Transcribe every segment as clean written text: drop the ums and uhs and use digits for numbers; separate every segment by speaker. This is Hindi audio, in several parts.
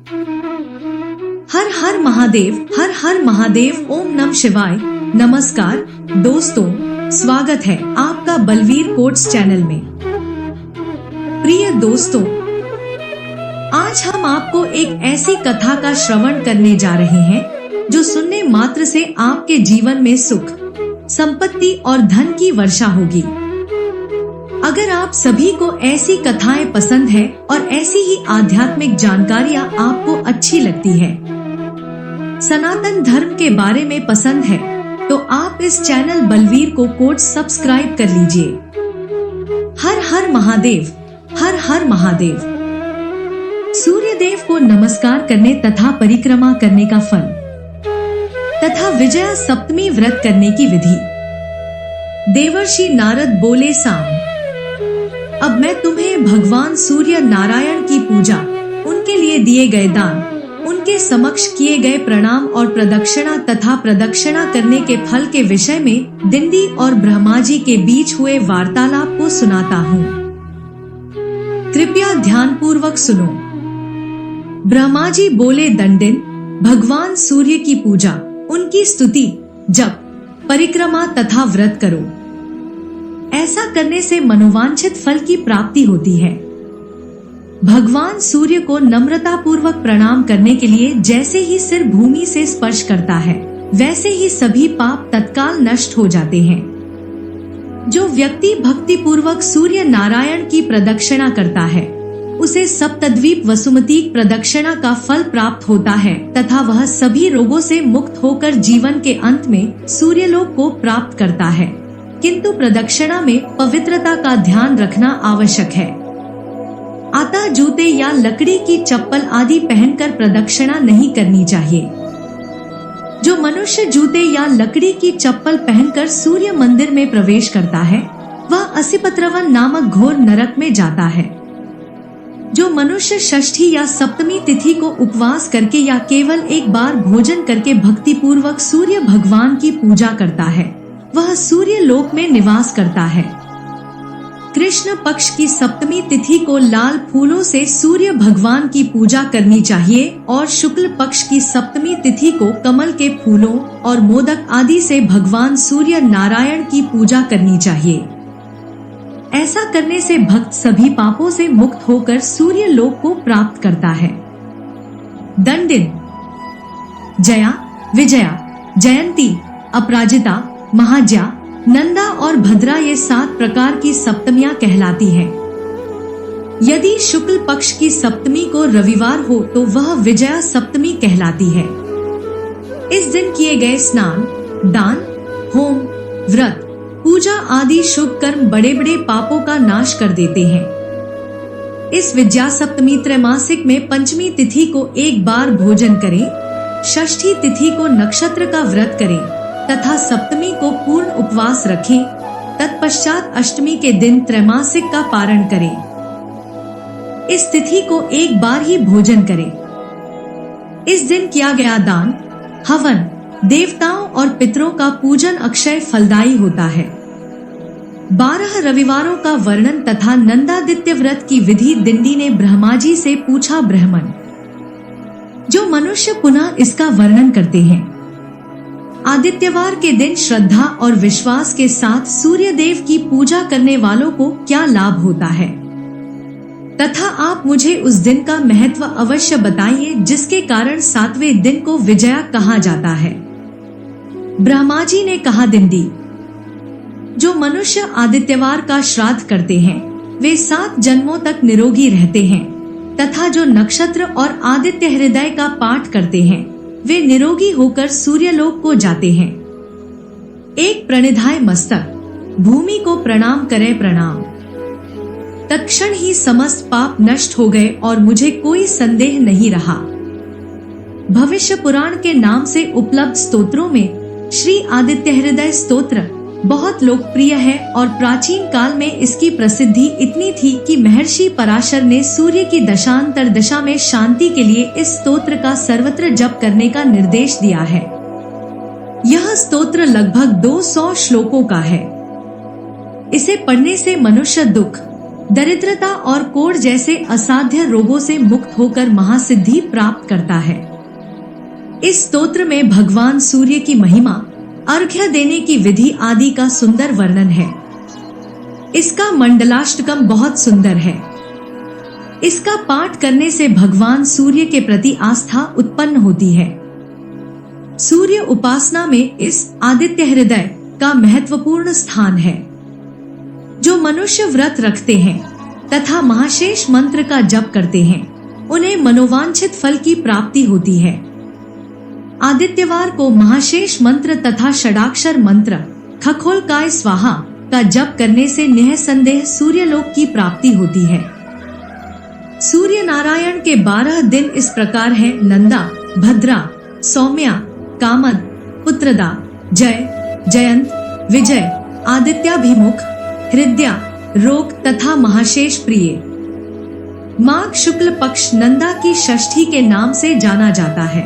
Speaker 1: हर हर महादेव, हर हर महादेव, ओम नमः शिवाय। नमस्कार दोस्तों, स्वागत है आपका बलवीर कोट्स चैनल में। प्रिय दोस्तों, आज हम आपको एक ऐसी कथा का श्रवण करने जा रहे हैं जो सुनने मात्र से आपके जीवन में सुख, संपत्ति और धन की वर्षा होगी। अगर आप सभी को ऐसी कथाएं पसंद है और ऐसी ही आध्यात्मिक जानकारियां आपको अच्छी लगती है, सनातन धर्म के बारे में पसंद है, तो आप इस चैनल बलवीर को कोट्स सब्सक्राइब कर लीजिए। हर हर महादेव, हर हर महादेव। सूर्य देव को नमस्कार करने तथा परिक्रमा करने का फल तथा विजया सप्तमी व्रत करने की विधि। देवर्षि नारद बोले, साम अब मैं तुम्हें भगवान सूर्य नारायण की पूजा, उनके लिए दिए गए दान, उनके समक्ष किए गए प्रणाम और प्रदक्षिणा तथा प्रदक्षिणा करने के फल के विषय में दिंडी और ब्रह्मा जी के बीच हुए वार्तालाप को सुनाता हूँ। कृपया ध्यान पूर्वक सुनो। ब्रह्मा जी बोले, दंडिन, भगवान सूर्य की पूजा, उनकी स्तुति, जप, परिक्रमा तथा व्रत करो। ऐसा करने से मनोवांछित फल की प्राप्ति होती है। भगवान सूर्य को नम्रता पूर्वक प्रणाम करने के लिए जैसे ही सिर भूमि से स्पर्श करता है, वैसे ही सभी पाप तत्काल नष्ट हो जाते हैं। जो व्यक्ति भक्ति पूर्वक सूर्य नारायण की प्रदक्षिणा करता है, उसे सप्तद्वीप वसुमती प्रदक्षिणा का फल प्राप्त होता है तथा वह सभी रोगों से मुक्त होकर जीवन के अंत में सूर्यलोक को प्राप्त करता है। किंतु प्रदक्षिणा में पवित्रता का ध्यान रखना आवश्यक है। अतः जूते या लकड़ी की चप्पल आदि पहनकर प्रदक्षिणा नहीं करनी चाहिए। जो मनुष्य जूते या लकड़ी की चप्पल पहनकर सूर्य मंदिर में प्रवेश करता है, वह असिपत्रवन नामक घोर नरक में जाता है। जो मनुष्य षष्ठी या सप्तमी तिथि को उपवास करके या केवल एक बार भोजन करके भक्ति पूर्वक सूर्य भगवान की पूजा करता है, वह सूर्य लोक में निवास करता है। कृष्ण पक्ष की सप्तमी तिथि को लाल फूलों से सूर्य भगवान की पूजा करनी चाहिए और शुक्ल पक्ष की सप्तमी तिथि को कमल के फूलों और मोदक आदि से भगवान सूर्य नारायण की पूजा करनी चाहिए। ऐसा करने से भक्त सभी पापों से मुक्त होकर सूर्य लोक को प्राप्त करता है। दंडिन, जया, विजया, जयंती, अपराजिता, महाज्या, नंदा और भद्रा ये 7 प्रकार की सप्तमियां कहलाती हैं। यदि शुक्ल पक्ष की सप्तमी को रविवार हो तो वह विजया सप्तमी कहलाती है। इस दिन किए गए स्नान, दान, होम, व्रत, पूजा आदि शुभ कर्म बड़े बड़े पापों का नाश कर देते हैं। इस विजया सप्तमी त्रैमासिक में पंचमी तिथि को एक बार भोजन करें, षष्ठी तिथि को नक्षत्र का व्रत करें तथा सप्तमी को पूर्ण उपवास रखें। तत्पश्चात अष्टमी के दिन त्रैमासिक का पारण करें। इस तिथि को एक बार ही भोजन करें। इस दिन किया गया दान, हवन, देवताओं और पितरों का पूजन अक्षय फलदायी होता है। 12 रविवारों का वर्णन तथा नंदादित्य व्रत की विधि दिंडी ने ब्रह्मा जी से पूछा। ब्राह्मण जो मनुष्य पुनः इसका वर्णन करते हैं। आदित्यवार के दिन श्रद्धा और विश्वास के साथ सूर्य देव की पूजा करने वालों को क्या लाभ होता है, तथा आप मुझे उस दिन का महत्व अवश्य बताइए जिसके कारण 7वें दिन को विजया कहा जाता है। ब्रह्मा जी ने कहा, दिंडी, जो मनुष्य आदित्यवार का श्राद्ध करते हैं वे 7 जन्मों तक निरोगी रहते हैं तथा जो नक्षत्र और आदित्य हृदय का पाठ करते हैं वे निरोगी होकर सूर्यलोक को जाते हैं। एक प्रणिधाय मस्तक, भूमि को प्रणाम करे प्रणाम। तत्क्षण ही समस्त पाप नष्ट हो गए और मुझे कोई संदेह नहीं रहा। भविष्य पुराण के नाम से उपलब्ध स्तोत्रों में श्री आदित्य हृदय स्तोत्र बहुत लोकप्रिय है और प्राचीन काल में इसकी प्रसिद्धि इतनी थी कि महर्षि पराशर ने सूर्य की दशांतर दशा में शांति के लिए इस स्तोत्र का सर्वत्र जप करने का निर्देश दिया है। यह स्तोत्र लगभग 200 श्लोकों का है। इसे पढ़ने से मनुष्य दुख, दरिद्रता और कोढ़ जैसे असाध्य रोगों से मुक्त होकर महासिद्धि प्राप्त करता है। इस स्तोत्र में भगवान सूर्य की महिमा, अर्घ्य देने की विधि आदि का सुंदर वर्णन है। इसका मंडलाष्टकम बहुत सुंदर है। इसका पाठ करने से भगवान सूर्य के प्रति आस्था उत्पन्न होती है। सूर्य उपासना में इस आदित्य हृदय का महत्वपूर्ण स्थान है। जो मनुष्य व्रत रखते हैं तथा महाशेष मंत्र का जप करते हैं, उन्हें मनोवांछित फल की प्राप्ति होती है। आदित्यवार को महाशेष मंत्र तथा षडाक्षर मंत्र खखोलकाय स्वाहा का जप करने से निःसंदेह सूर्यलोक की प्राप्ति होती है। सूर्य नारायण के 12 दिन इस प्रकार हैं: नंदा, भद्रा, सौम्या, कामद, पुत्रदा, जय, जयंत, विजय, आदित्याभिमुख, हृदया, रोग तथा महाशेष प्रिय। माघ शुक्ल पक्ष नंदा की षष्ठी के नाम से जाना जाता है।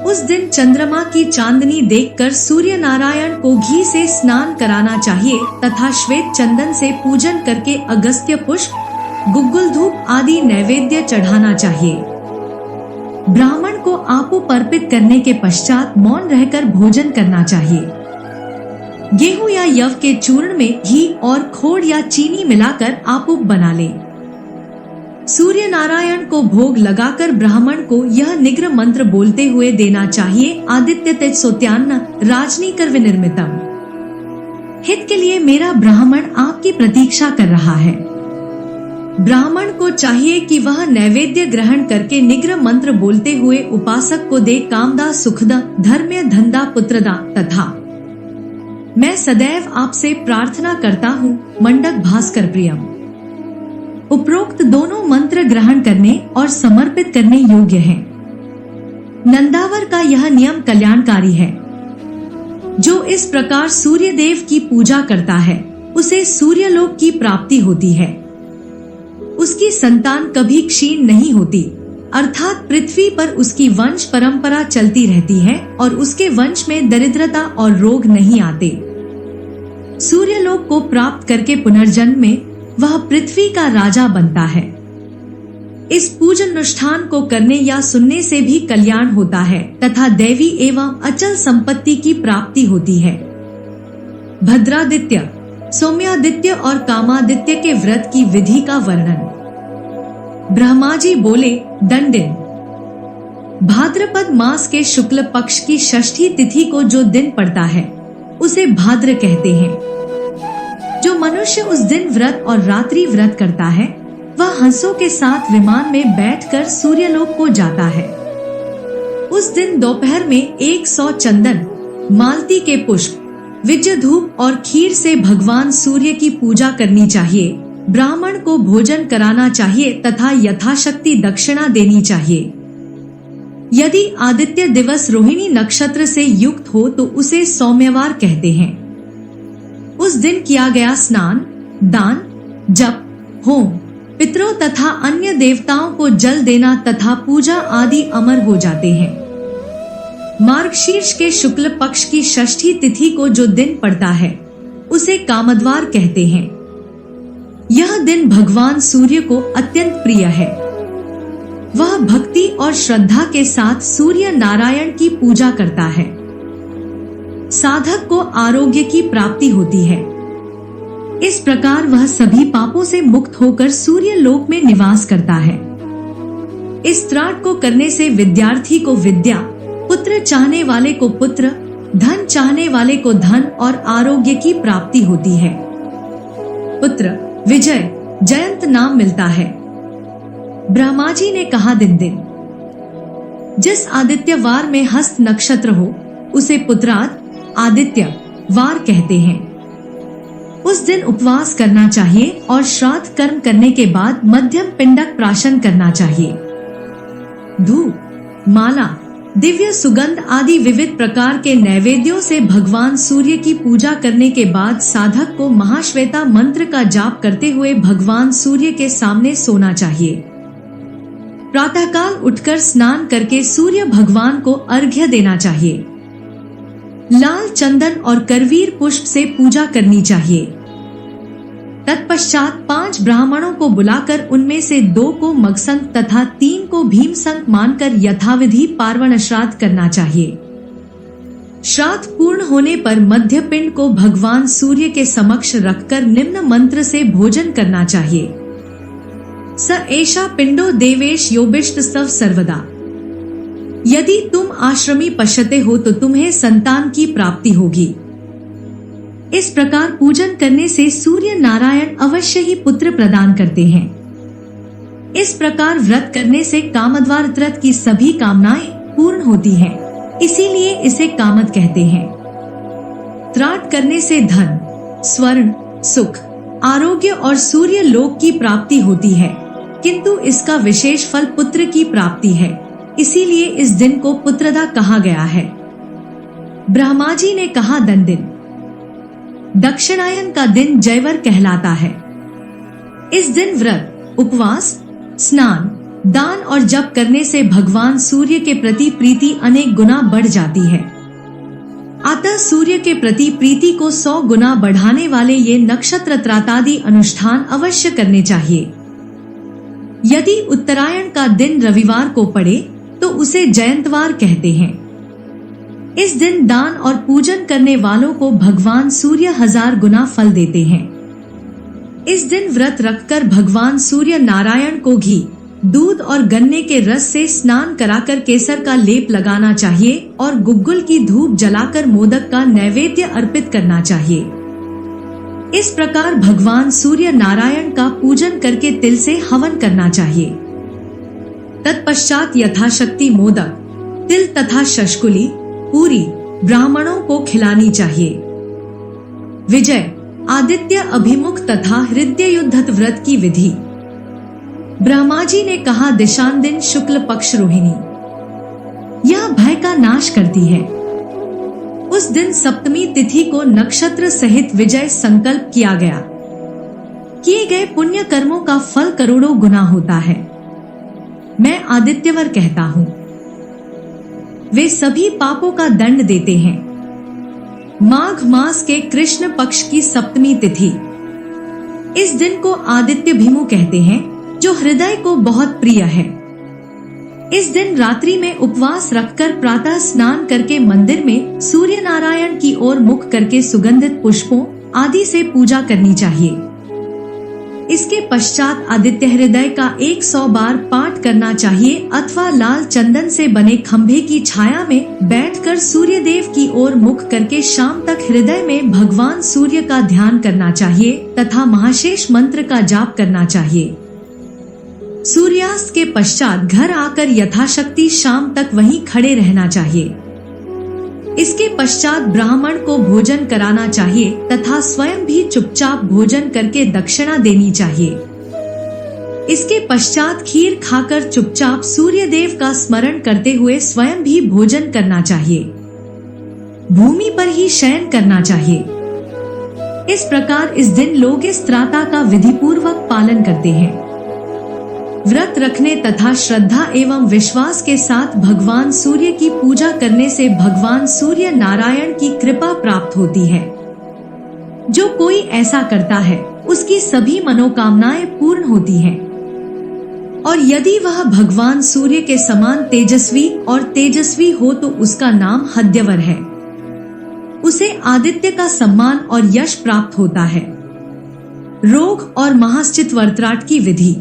Speaker 1: उस दिन चंद्रमा की चांदनी देखकर सूर्य नारायण को घी से स्नान कराना चाहिए तथा श्वेत चंदन से पूजन करके अगस्त्य पुष्प, गुग्गुल धूप आदि नैवेद्य चढ़ाना चाहिए। ब्राह्मण को आपूप अर्पित करने के पश्चात मौन रहकर भोजन करना चाहिए। गेहूं या यव के चूर्ण में घी और खोड़ या चीनी मिलाकर आपूप बना ले। सूर्य नारायण को भोग लगाकर ब्राह्मण को यह निग्र मंत्र बोलते हुए देना चाहिए: आदित्य तेज सोत्यान्न राजनी कर विनिर्मितम। हित के लिए मेरा ब्राह्मण आपकी प्रतीक्षा कर रहा है। ब्राह्मण को चाहिए कि वह नैवेद्य ग्रहण करके निग्र मंत्र बोलते हुए उपासक को दे: कामदा, सुखदा, धर्म्य, धंदा, पुत्रदा तथा मैं सदैव आपसे प्रार्थना करता हूँ, मंडक भास्कर प्रियम। उपरोक्त दोनों मंत्र ग्रहण करने और समर्पित करने योग्य हैं। नंदावर का यह नियम कल्याणकारी है। जो इस प्रकार सूर्य देव की पूजा करता है, उसे सूर्यलोक की प्राप्ति होती है। उसकी संतान कभी क्षीण नहीं होती, अर्थात पृथ्वी पर उसकी वंश परंपरा चलती रहती है और उसके वंश में दरिद्रता और रोग नहीं आते। सूर्यलोक को प्राप्त करके पुनर्जन्म में वह पृथ्वी का राजा बनता है। इस पूजन अनुष्ठान को करने या सुनने से भी कल्याण होता है तथा दैवी एवं अचल संपत्ति की प्राप्ति होती है। भद्रादित्य, सौम्यादित्य और कामादित्य के व्रत की विधि का वर्णन। ब्रह्मा जी बोले: दंडिन। भाद्रपद मास के शुक्ल पक्ष की षष्ठी तिथि को जो दिन पड़ता है, उसे भाद्र कहते हैं। जो मनुष्य उस दिन व्रत और रात्रि व्रत करता है, वह हंसों के साथ विमान में बैठकर सूर्यलोक को जाता है। उस दिन दोपहर में 100 चंदन, मालती के पुष्प, विजय धूप और खीर से भगवान सूर्य की पूजा करनी चाहिए। ब्राह्मण को भोजन कराना चाहिए तथा यथाशक्ति दक्षिणा देनी चाहिए। यदि आदित्य दिवस रोहिणी नक्षत्र से युक्त हो तो उसे सौम्यवार कहते हैं। उस दिन किया गया स्नान, दान, जप, होम, पितरों तथा अन्य देवताओं को जल देना तथा पूजा आदि अमर हो जाते हैं। मार्गशीर्ष के शुक्ल पक्ष की षष्ठी तिथि को जो दिन पड़ता है, उसे कामद्वार कहते हैं। यह दिन भगवान सूर्य को अत्यंत प्रिय है। वह भक्ति और श्रद्धा के साथ सूर्य नारायण की पूजा करता है। साधक को आरोग्य की प्राप्ति होती है। इस प्रकार वह सभी पापों से मुक्त होकर सूर्य लोक में निवास करता है। इस त्राट को करने से विद्यार्थी को विद्या, पुत्र चाहने वाले को पुत्र, धन चाहने वाले को धन और आरोग्य की प्राप्ति होती है। पुत्र, विजय, जयंत नाम मिलता है। ब्रह्मा जी ने कहा: दिन दिन। जिस आदित्यवार में हस्त नक्षत्र हो, उसे पुत्राद आदित्य वार कहते हैं। उस दिन उपवास करना चाहिए और श्राद्ध कर्म करने के बाद मध्यम पिंडक प्राशन करना चाहिए। धूप, माला, दिव्य सुगंध आदि विविध प्रकार के नैवेद्यों से भगवान सूर्य की पूजा करने के बाद साधक को महाश्वेता मंत्र का जाप करते हुए भगवान सूर्य के सामने सोना चाहिए। प्रातःकाल उठकर स्नान करके सूर्य भगवान को अर्घ्य देना चाहिए। लाल चंदन और करवीर पुष्प से पूजा करनी चाहिए। तत्पश्चात 5 ब्राह्मणों को बुलाकर उनमें से 2 को मगसंक तथा 3 को भीमसंक मानकर यथाविधि पार्वण श्राद्ध करना चाहिए। श्राद्ध पूर्ण होने पर मध्य पिंड को भगवान सूर्य के समक्ष रखकर निम्न मंत्र से भोजन करना चाहिए। स एषा पिंडो देवेश योबिष्ट सव सर्वदा। यदि तुम आश्रमी पश्यते हो तो तुम्हें संतान की प्राप्ति होगी। इस प्रकार पूजन करने से सूर्य नारायण अवश्य ही पुत्र प्रदान करते हैं। इस प्रकार व्रत करने से कामद्वार व्रत की सभी कामनाएं पूर्ण होती हैं, इसीलिए इसे कामद कहते हैं। त्राट करने से धन, स्वर्ण, सुख, आरोग्य और सूर्य लोक की प्राप्ति होती है, किंतु इसका विशेष फल पुत्र की प्राप्ति है, इसीलिए इस दिन को पुत्रदा कहा गया है। ब्रह्मा जी ने कहा, दंडिन दक्षिणायन का दिन जयवर कहलाता है। इस दिन व्रत, उपवास, स्नान, दान और जप करने से भगवान सूर्य के प्रति प्रीति अनेक गुना बढ़ जाती है। अतः सूर्य के प्रति प्रीति को 100 गुना बढ़ाने वाले ये नक्षत्र त्रातादि अनुष्ठान अवश्य करने चाहिए। यदि उत्तरायण का दिन रविवार को पड़े तो उसे जयंतवार कहते हैं। इस दिन दान और पूजन करने वालों को भगवान सूर्य 1000 गुना फल देते हैं। इस दिन व्रत रखकर भगवान सूर्य नारायण को घी, दूध और गन्ने के रस से स्नान कराकर केसर का लेप लगाना चाहिए और गुग्गुल की धूप जलाकर मोदक का नैवेद्य अर्पित करना चाहिए। इस प्रकार भगवान सूर्य नारायण का पूजन करके तिल से हवन करना चाहिए। तत्पश्चात यथाशक्ति मोदक, तिल तथा शष्कुली, पूरी ब्राह्मणों को खिलानी चाहिए। विजय, आदित्य अभिमुख तथा हृदय युद्धत व्रत की विधि। ब्रह्मा जी ने कहा, दिशांदिन शुक्ल पक्ष रोहिणी, यह भय का नाश करती है। उस दिन सप्तमी तिथि को नक्षत्र सहित विजय संकल्प किया गया। किए गए पुण्य कर्मों का फल करोड़ों गुना होता है। मैं आदित्यवर कहता हूँ, वे सभी पापों का दंड देते हैं। माघ मास के कृष्ण पक्ष की सप्तमी तिथि, इस दिन को आदित्य भीमु कहते हैं, जो हृदय को बहुत प्रिय है। इस दिन रात्रि में उपवास रखकर प्रातः स्नान करके मंदिर में सूर्य नारायण की ओर मुख करके सुगंधित पुष्पों आदि से पूजा करनी चाहिए। इसके पश्चात आदित्य हृदय का 100 बार पाठ करना चाहिए अथवा लाल चंदन से बने खंभे की छाया में बैठकर सूर्य देव की ओर मुख करके शाम तक हृदय में भगवान सूर्य का ध्यान करना चाहिए तथा महाशेष मंत्र का जाप करना चाहिए। सूर्यास्त के पश्चात घर आकर यथाशक्ति शाम तक वहीं खड़े रहना चाहिए। इसके पश्चात ब्राह्मण को भोजन कराना चाहिए तथा स्वयं भी चुपचाप भोजन करके दक्षिणा देनी चाहिए। इसके पश्चात खीर खाकर चुपचाप सूर्य देव का स्मरण करते हुए स्वयं भी भोजन करना चाहिए। भूमि पर ही शयन करना चाहिए। इस प्रकार इस दिन लोग इस त्राता का विधिपूर्वक पालन करते हैं। व्रत रखने तथा श्रद्धा एवं विश्वास के साथ भगवान सूर्य की पूजा करने से भगवान सूर्य नारायण की कृपा प्राप्त होती है। जो कोई ऐसा करता है उसकी सभी मनोकामनाएं पूर्ण होती हैं। और यदि वह भगवान सूर्य के समान तेजस्वी और तेजस्वी हो तो उसका नाम हद्यवर है। उसे आदित्य का सम्मान और यश प्राप्त होता है। रोग और महाश्चित वर्त्राट की विधि।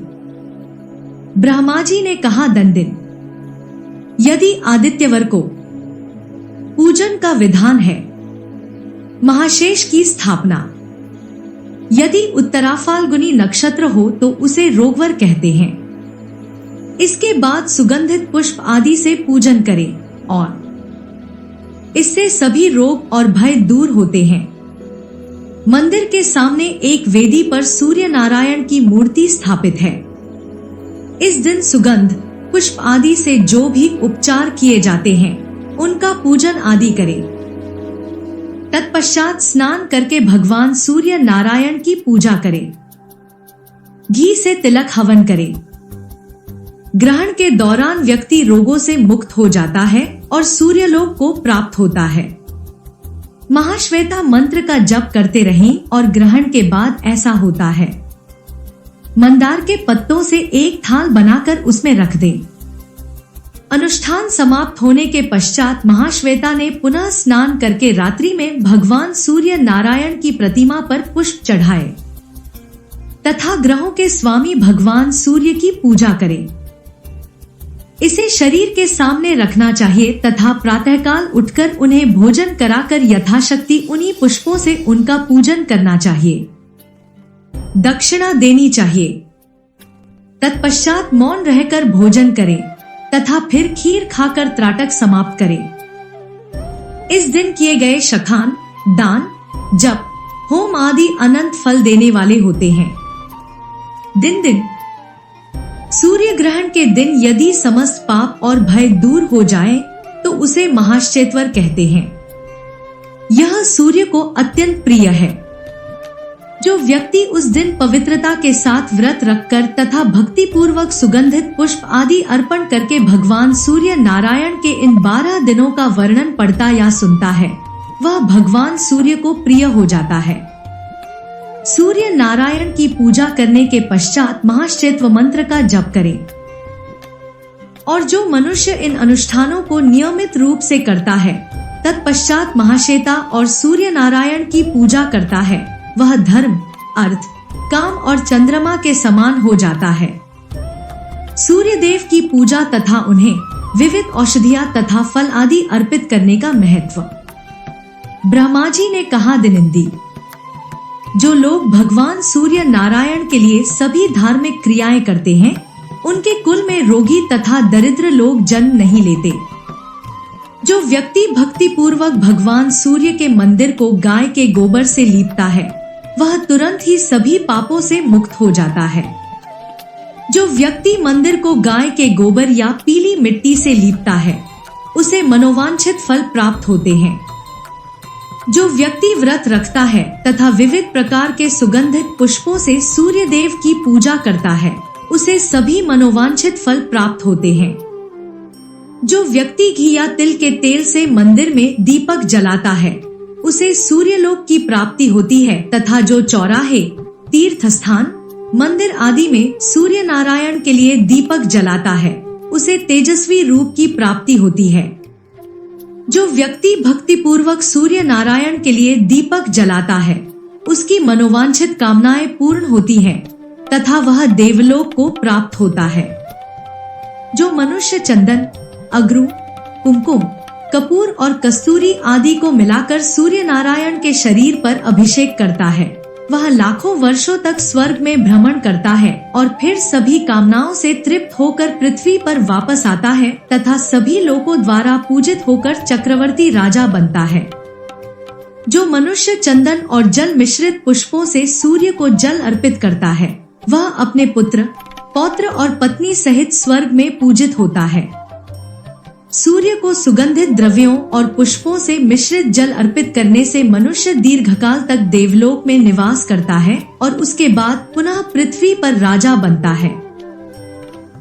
Speaker 1: ब्रह्मा जी ने कहा, दंडिन, यदि आदित्यवर को पूजन का विधान है, महाशेष की स्थापना। यदि उत्तरा फाल्गुनी नक्षत्र हो तो उसे रोगवर कहते हैं। इसके बाद सुगंधित पुष्प आदि से पूजन करें और इससे सभी रोग और भय दूर होते हैं। मंदिर के सामने एक वेदी पर सूर्य नारायण की मूर्ति स्थापित है। इस दिन सुगंध, पुष्प आदि से जो भी उपचार किए जाते हैं उनका पूजन आदि करें। तत्पश्चात स्नान करके भगवान सूर्य नारायण की पूजा करें। घी से तिलक हवन करें। ग्रहण के दौरान व्यक्ति रोगों से मुक्त हो जाता है और सूर्यलोक को प्राप्त होता है। महाश्वेता मंत्र का जप करते रहें और ग्रहण के बाद ऐसा होता है। मंदार के पत्तों से एक थाल बनाकर उसमें रख दें। अनुष्ठान समाप्त होने के पश्चात महाश्वेता ने पुनः स्नान करके रात्रि में भगवान सूर्य नारायण की प्रतिमा पर पुष्प चढ़ाए तथा ग्रहों के स्वामी भगवान सूर्य की पूजा करें। इसे शरीर के सामने रखना चाहिए तथा प्रातःकाल उठकर उन्हें भोजन कराकर यथाशक्ति उन्हीं पुष्पों से उनका पूजन करना चाहिए। दक्षिणा देनी चाहिए। तत्पश्चात मौन रहकर भोजन करें तथा फिर खीर खाकर त्राटक समाप्त करें। इस दिन किए गए शखान, दान, जप, होम आदि अनंत फल देने वाले होते हैं। दिन सूर्य ग्रहण के दिन यदि समस्त पाप और भय दूर हो जाए तो उसे महाश्चेतवर कहते हैं। यह सूर्य को अत्यंत प्रिय है। जो व्यक्ति उस दिन पवित्रता के साथ व्रत रखकर तथा भक्ति पूर्वक सुगंधित पुष्प आदि अर्पण करके भगवान सूर्य नारायण के इन 12 दिनों का वर्णन पढ़ता या सुनता है, वह भगवान सूर्य को प्रिय हो जाता है। सूर्य नारायण की पूजा करने के पश्चात महाश्चेत्व मंत्र का जप करें। और जो मनुष्य इन अनुष्ठानों को नियमित रूप से करता है, तत्पश्चात महाश्वेता और सूर्य नारायण की पूजा करता है, वह धर्म, अर्थ, काम और चंद्रमा के समान हो जाता है। सूर्य देव की पूजा तथा उन्हें विविध औषधियां तथा फल आदि अर्पित करने का महत्व। ब्रह्मा जी ने कहा, दिनिंदी, जो लोग भगवान सूर्य नारायण के लिए सभी धार्मिक क्रियाएं करते हैं, उनके कुल में रोगी तथा दरिद्र लोग जन्म नहीं लेते। जो व्यक्ति भक्ति पूर्वक भगवान सूर्य के मंदिर को गाय के गोबर से लीपता है, वह तुरंत ही सभी पापों से मुक्त हो जाता है। जो व्यक्ति मंदिर को गाय के गोबर या पीली मिट्टी से लीपता है, उसे मनोवांछित फल प्राप्त होते हैं। जो व्यक्ति व्रत रखता है तथा विविध प्रकार के सुगंधित पुष्पों से सूर्य देव की पूजा करता है, उसे सभी मनोवांछित फल प्राप्त होते हैं। जो व्यक्ति घी या तिल के तेल से मंदिर में दीपक जलाता है, उसे सूर्यलोक की प्राप्ति होती है तथा जो चौराहे, तीर्थ स्थान, मंदिर आदि में सूर्य नारायण के लिए दीपक जलाता है, उसे तेजस्वी रूप की प्राप्ति होती है। जो व्यक्ति भक्ति पूर्वक सूर्य नारायण के लिए दीपक जलाता है, उसकी मनोवांछित कामनाएं पूर्ण होती हैं तथा वह देवलोक को प्राप्त होता है। जो मनुष्य चंदन, अगरू, कुमकुम, कपूर और कस्तूरी आदि को मिलाकर सूर्य नारायण के शरीर पर अभिषेक करता है, वह लाखों वर्षों तक स्वर्ग में भ्रमण करता है और फिर सभी कामनाओं से तृप्त होकर पृथ्वी पर वापस आता है तथा सभी लोगों द्वारा पूजित होकर चक्रवर्ती राजा बनता है। जो मनुष्य चंदन और जल मिश्रित पुष्पों से सूर्य को जल अर्पित करता है, वह अपने पुत्र, पौत्र और पत्नी सहित स्वर्ग में पूजित होता है। सूर्य को सुगंधित द्रव्यों और पुष्पों से मिश्रित जल अर्पित करने से मनुष्य दीर्घकाल तक देवलोक में निवास करता है और उसके बाद पुनः पृथ्वी पर राजा बनता है।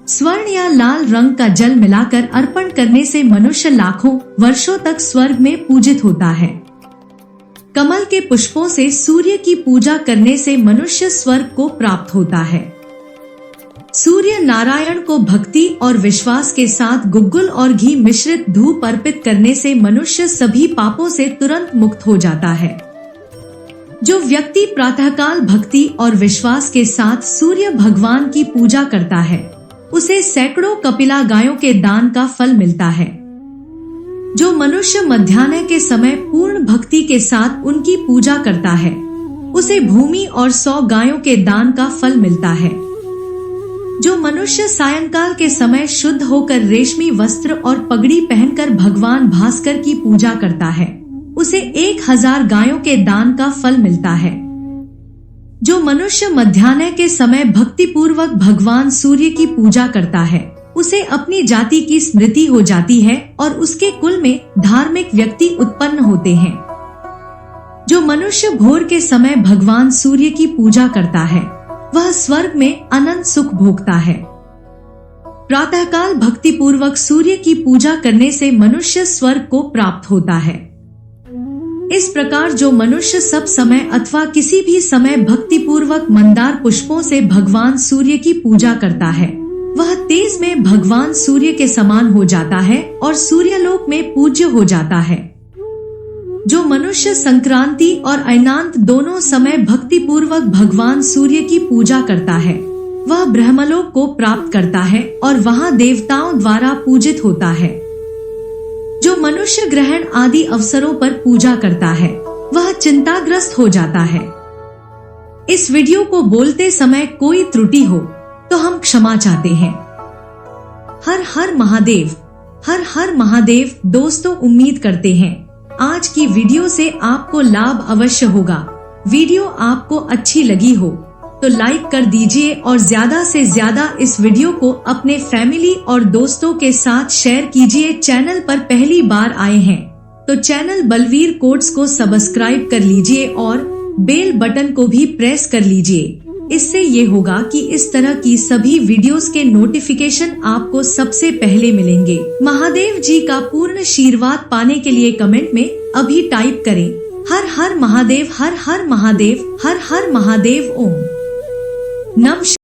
Speaker 1: स्वर्ण या लाल रंग का जल मिलाकर अर्पण करने से मनुष्य लाखों वर्षों तक स्वर्ग में पूजित होता है। कमल के पुष्पों से सूर्य की पूजा करने से मनुष्य स्वर्ग को प्राप्त होता है। सूर्य नारायण को भक्ति और विश्वास के साथ गुग्गुल और घी मिश्रित धूप अर्पित करने से मनुष्य सभी पापों से तुरंत मुक्त हो जाता है। जो व्यक्ति प्रातःकाल भक्ति और विश्वास के साथ सूर्य भगवान की पूजा करता है, उसे सैकड़ों कपिला गायों के दान का फल मिलता है। जो मनुष्य मध्याह्न के समय पूर्ण भक्ति के साथ उनकी पूजा करता है, उसे भूमि और 100 गायों के दान का फल मिलता है। जो मनुष्य सायंकाल के समय शुद्ध होकर रेशमी वस्त्र और पगड़ी पहनकर भगवान भास्कर की पूजा करता है, उसे 1000 गायों के दान का फल मिलता है। जो मनुष्य मध्याह्न के समय भक्ति पूर्वक भगवान सूर्य की पूजा करता है, उसे अपनी जाति की स्मृति हो जाती है और उसके कुल में धार्मिक व्यक्ति उत्पन्न होते हैं। जो मनुष्य भोर के समय भगवान सूर्य की पूजा करता है, वह स्वर्ग में अनंत सुख भोगता है। प्रातःकाल भक्ति पूर्वक सूर्य की पूजा करने से मनुष्य स्वर्ग को प्राप्त होता है। इस प्रकार जो मनुष्य सब समय अथवा किसी भी समय भक्तिपूर्वक मंदार पुष्पों से भगवान सूर्य की पूजा करता है, वह तेज में भगवान सूर्य के समान हो जाता है और सूर्यलोक में पूज्य हो जाता है। जो मनुष्य संक्रांति और अयनांत दोनों समय भक्तिपूर्वक भगवान सूर्य की पूजा करता है, वह ब्रह्मलोक को प्राप्त करता है और वहां देवताओं द्वारा पूजित होता है। जो मनुष्य ग्रहण आदि अवसरों पर पूजा करता है, वह चिंताग्रस्त हो जाता है। इस वीडियो को बोलते समय कोई त्रुटि हो तो हम क्षमा चाहते हैं। हर हर महादेव, हर हर महादेव। दोस्तों, उम्मीद करते हैं आज की वीडियो से आपको लाभ अवश्य होगा। वीडियो आपको अच्छी लगी हो तो लाइक कर दीजिए और ज्यादा से ज्यादा इस वीडियो को अपने फैमिली और दोस्तों के साथ शेयर कीजिए। चैनल पर पहली बार आए हैं तो चैनल बलवीर कोट्स को सब्सक्राइब कर लीजिए और बेल बटन को भी प्रेस कर लीजिए। इससे ये होगा कि इस तरह की सभी वीडियोस के नोटिफिकेशन आपको सबसे पहले मिलेंगे। महादेव जी का पूर्ण आशीर्वाद पाने के लिए कमेंट में अभी टाइप करें हर हर महादेव, हर हर महादेव, हर हर महादेव। ओम नमः।